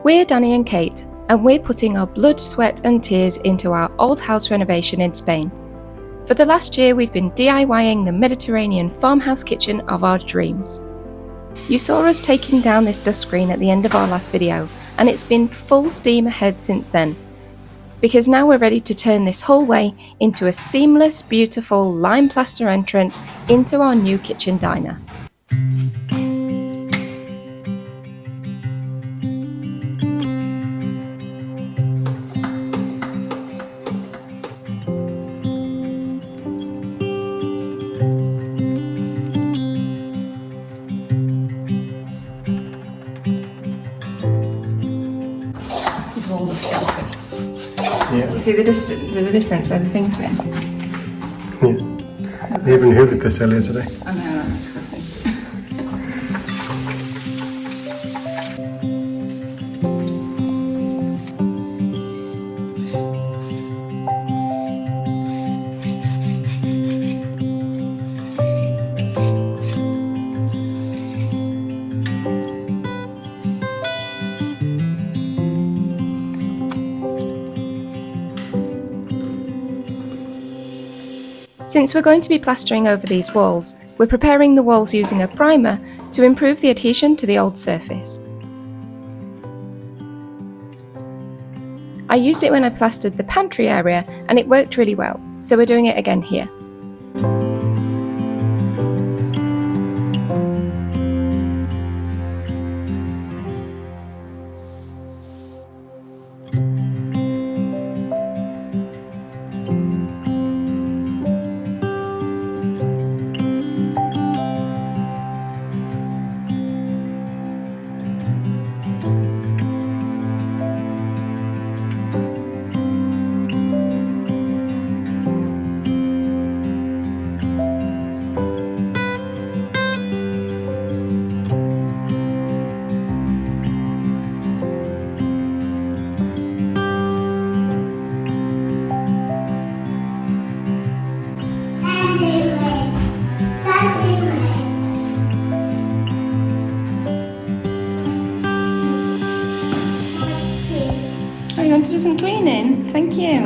We're Danny and Kate, and we're putting our blood, sweat and tears into our old house renovation in Spain. For the last year, we've been DIYing the Mediterranean farmhouse kitchen of our dreams. You saw us taking down this dust screen at the end of our last video, and it's been full steam ahead since then. Because now we're ready to turn this hallway into a seamless, beautiful lime plaster entrance into our new kitchen diner. These walls are filthy. Yeah. You see the difference where the things been? Yeah. I even hoovered this earlier today. I know, that's disgusting. Since we're going to be plastering over these walls, we're preparing the walls using a primer to improve the adhesion to the old surface. I used it when I plastered the pantry area and it worked really well, so we're doing it again here. Oh, you want to do some cleaning? Thank you.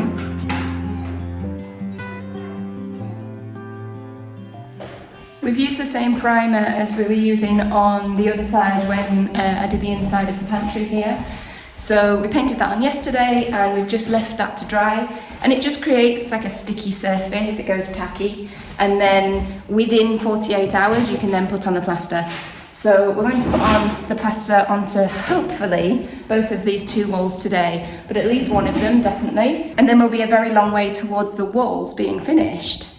We've used the same primer as we were using on the other side when I did the inside of the pantry here. So we painted that on yesterday and we've just left that to dry, and it just creates like a sticky surface. It goes tacky, and then within 48 hours you can then put on the plaster. So we're going to put on the plaster onto hopefully both of these two walls today, but at least one of them definitely, and then we'll be a very long way towards the walls being finished.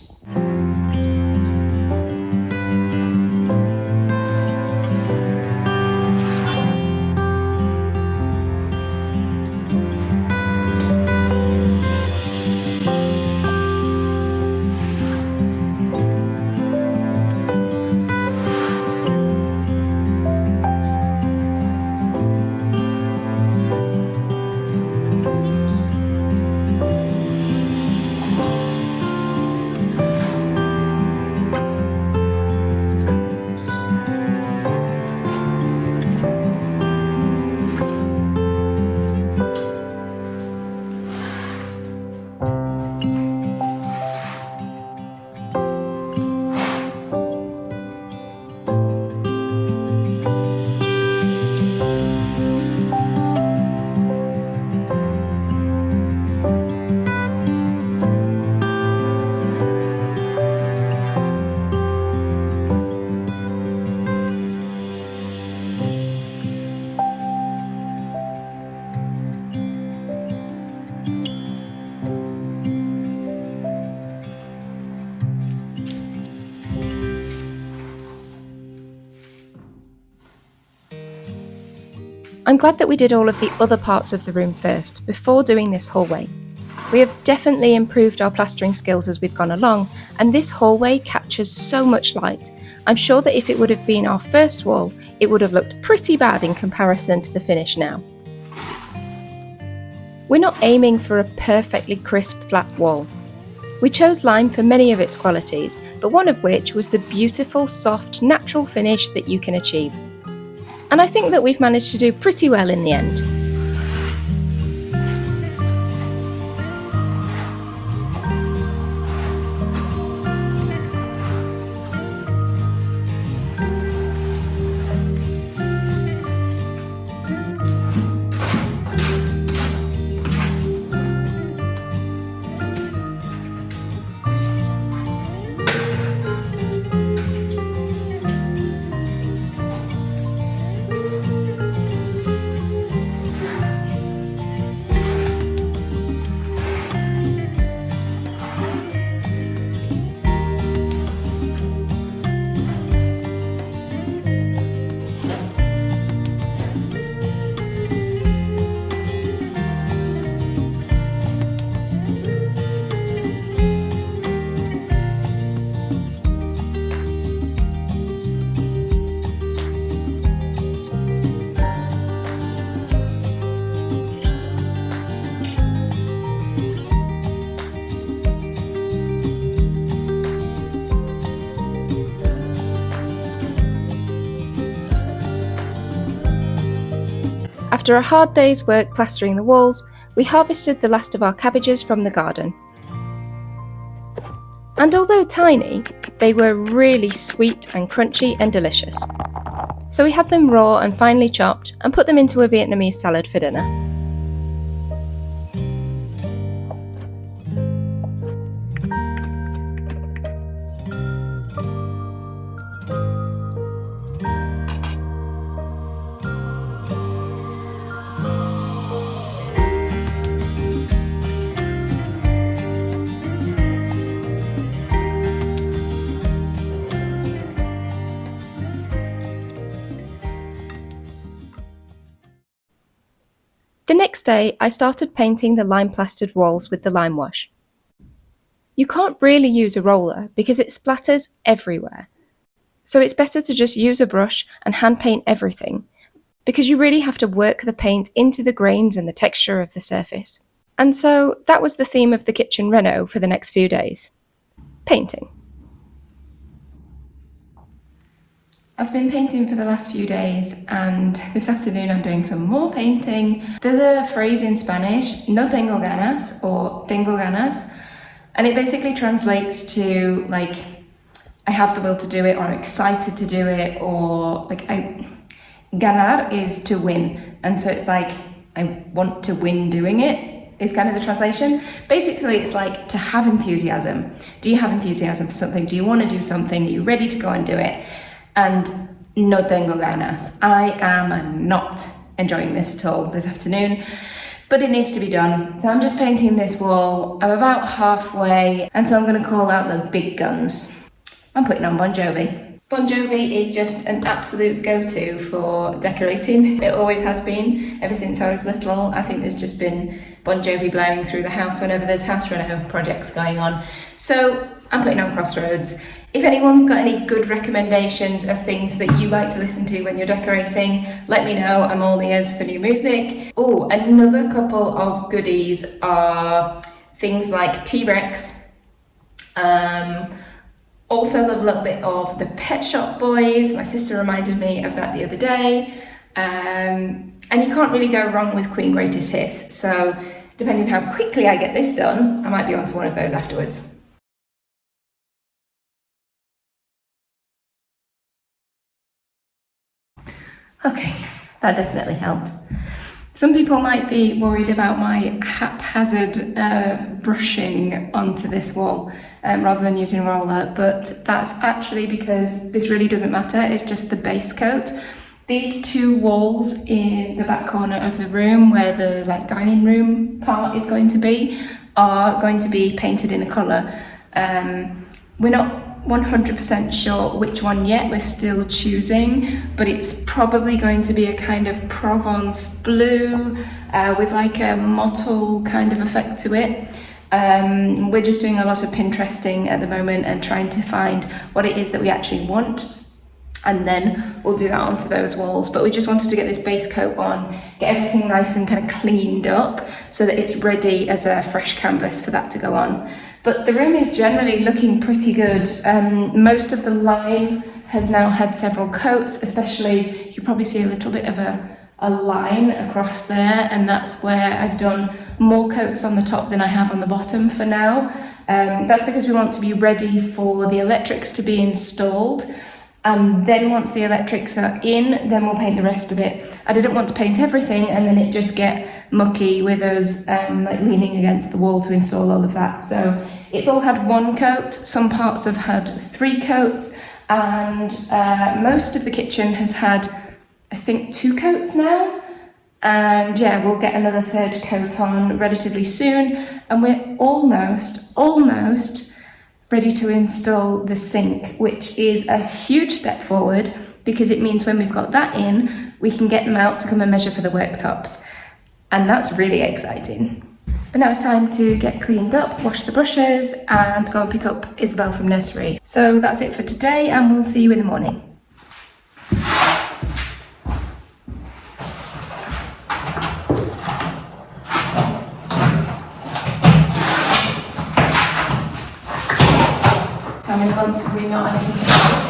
I'm glad that we did all of the other parts of the room first, before doing this hallway. We have definitely improved our plastering skills as we've gone along, and this hallway captures so much light. I'm sure that if it would have been our first wall, it would have looked pretty bad in comparison to the finish now. We're not aiming for a perfectly crisp flat wall. We chose lime for many of its qualities, but one of which was the beautiful, soft, natural finish that you can achieve. And I think that we've managed to do pretty well in the end. After a hard day's work plastering the walls, we harvested the last of our cabbages from the garden. And although tiny, they were really sweet and crunchy and delicious. So we had them raw and finely chopped and put them into a Vietnamese salad for dinner. The next day, I started painting the lime-plastered walls with the lime wash. You can't really use a roller because it splatters everywhere. So it's better to just use a brush and hand paint everything, because you really have to work the paint into the grains and the texture of the surface. And so that was the theme of the kitchen reno for the next few days. Painting. I've been painting for the last few days, and this afternoon I'm doing some more painting. There's a phrase in Spanish, no tengo ganas, or tengo ganas, and it basically translates to like, I have the will to do it, or I'm excited to do it, or like, ganar is to win, and so it's like, I want to win doing it, is kind of the translation. Basically, it's like to have enthusiasm. Do you have enthusiasm for something? Do you want to do something? Are you ready to go and do it? And no tengo ganas. I am not enjoying this at all this afternoon, but it needs to be done. So I'm just painting this wall. I'm about halfway, and so I'm going to call out the big guns. I'm putting on Bon Jovi. Bon Jovi is just an absolute go-to for decorating. It always has been, ever since I was little. I think there's just been Bon Jovi blaring through the house whenever there's house reno projects going on. So I'm putting on Crossroads. If anyone's got any good recommendations of things that you like to listen to when you're decorating, let me know. I'm all ears for new music. Oh, another couple of goodies are things like T-Rex. Also love a little bit of the Pet Shop Boys. My sister reminded me of that the other day. And you can't really go wrong with Queen Greatest Hits. So depending how quickly I get this done, I might be onto one of those afterwards. Okay, that definitely helped. Some people might be worried about my haphazard brushing onto this wall rather than using a roller, but that's actually because this really doesn't matter, it's just the base coat. These two walls in the back corner of the room where the dining room part is going to be are going to be painted in a colour. We're not 100% sure which one yet, we're still choosing, but it's probably going to be a kind of Provence blue with like a mottled kind of effect to it. We're just doing a lot of Pinteresting at the moment and trying to find what it is that we actually want, and then we'll do that onto those walls. But we just wanted to get this base coat on, get everything nice and kind of cleaned up so that it's ready as a fresh canvas for that to go on. But the room is generally looking pretty good. Most of the lime has now had several coats, especially, you can probably see a little bit of a line across there, and that's where I've done more coats on the top than I have on the bottom for now. That's because we want to be ready for the electrics to be installed, and then once the electrics are in, then we'll paint the rest of it. I didn't want to paint everything and then it just get mucky with us leaning against the wall to install all of that. So it's all had one coat, some parts have had 3 coats, and most of the kitchen has had, I think, 2 coats now. And yeah, we'll get another 3rd coat on relatively soon, and we're almost ready to install the sink, which is a huge step forward because it means when we've got that in, we can get them out to come and measure for the worktops. And that's really exciting. But now it's time to get cleaned up, wash the brushes, and go and pick up Isabel from nursery. So that's it for today, and we'll see you in the morning. How many months have we not had anything to do?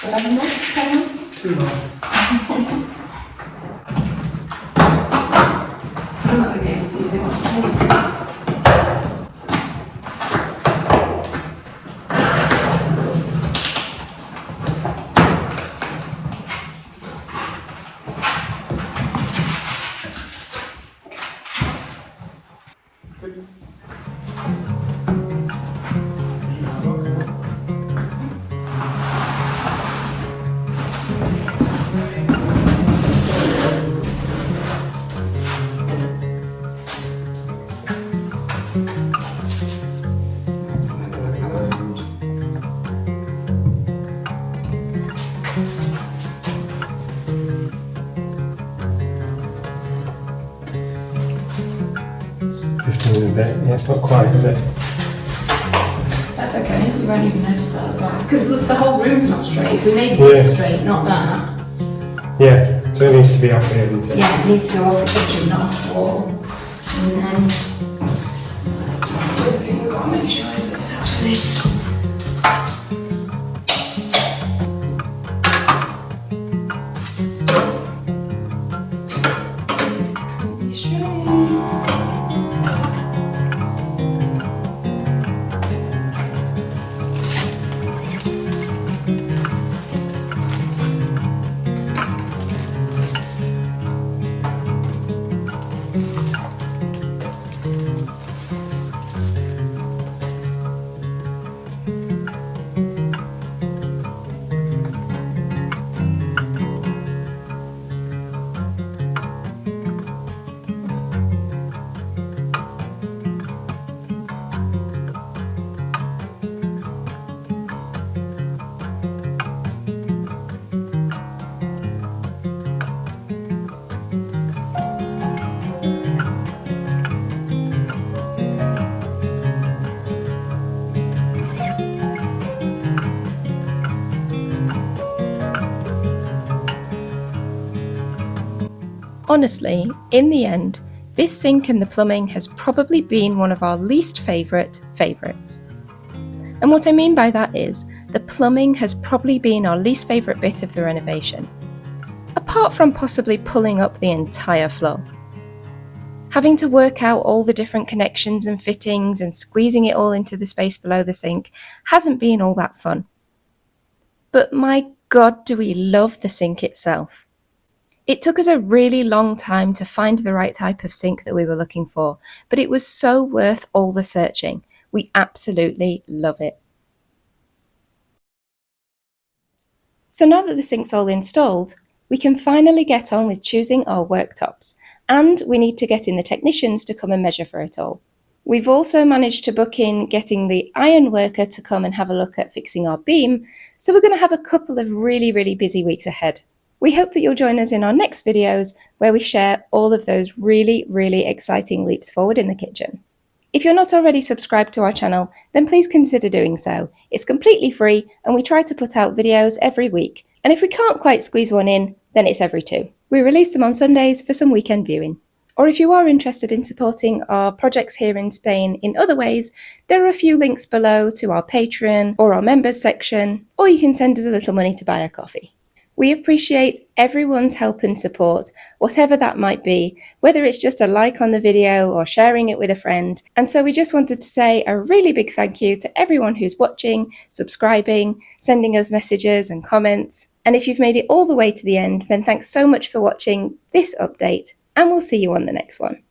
11 months? 10 months? 2 months. Still not going to be able to use it. Yeah, it's not quite, is it? That's okay, you won't even notice that at the back. Because the whole room's not straight. We made this straight, not that. Yeah, so it needs to be off here, doesn't it? Yeah, it needs to go off the kitchen, not off the wall. And then the other thing we've got to make sure is that it's actually pretty straight. Honestly, in the end, this sink and the plumbing has probably been one of our least favourites. And what I mean by that is, the plumbing has probably been our least favourite bit of the renovation, apart from possibly pulling up the entire floor. Having to work out all the different connections and fittings and squeezing it all into the space below the sink hasn't been all that fun. But my God, do we love the sink itself. It took us a really long time to find the right type of sink that we were looking for, but it was so worth all the searching. We absolutely love it. So now that the sink's all installed, we can finally get on with choosing our worktops, and we need to get in the technicians to come and measure for it all. We've also managed to book in getting the iron worker to come and have a look at fixing our beam, so we're going to have a couple of really busy weeks ahead. We hope that you'll join us in our next videos where we share all of those really exciting leaps forward in the kitchen. If you're not already subscribed to our channel, then please consider doing so. It's completely free and we try to put out videos every week. And if we can't quite squeeze one in, then it's every 2. We release them on Sundays for some weekend viewing. Or if you are interested in supporting our projects here in Spain in other ways, there are a few links below to our Patreon or our members section, or you can send us a little money to buy a coffee. We appreciate everyone's help and support, whatever that might be, whether it's just a like on the video or sharing it with a friend. And so we just wanted to say a really big thank you to everyone who's watching, subscribing, sending us messages and comments. And if you've made it all the way to the end, then thanks so much for watching this update, and we'll see you on the next one.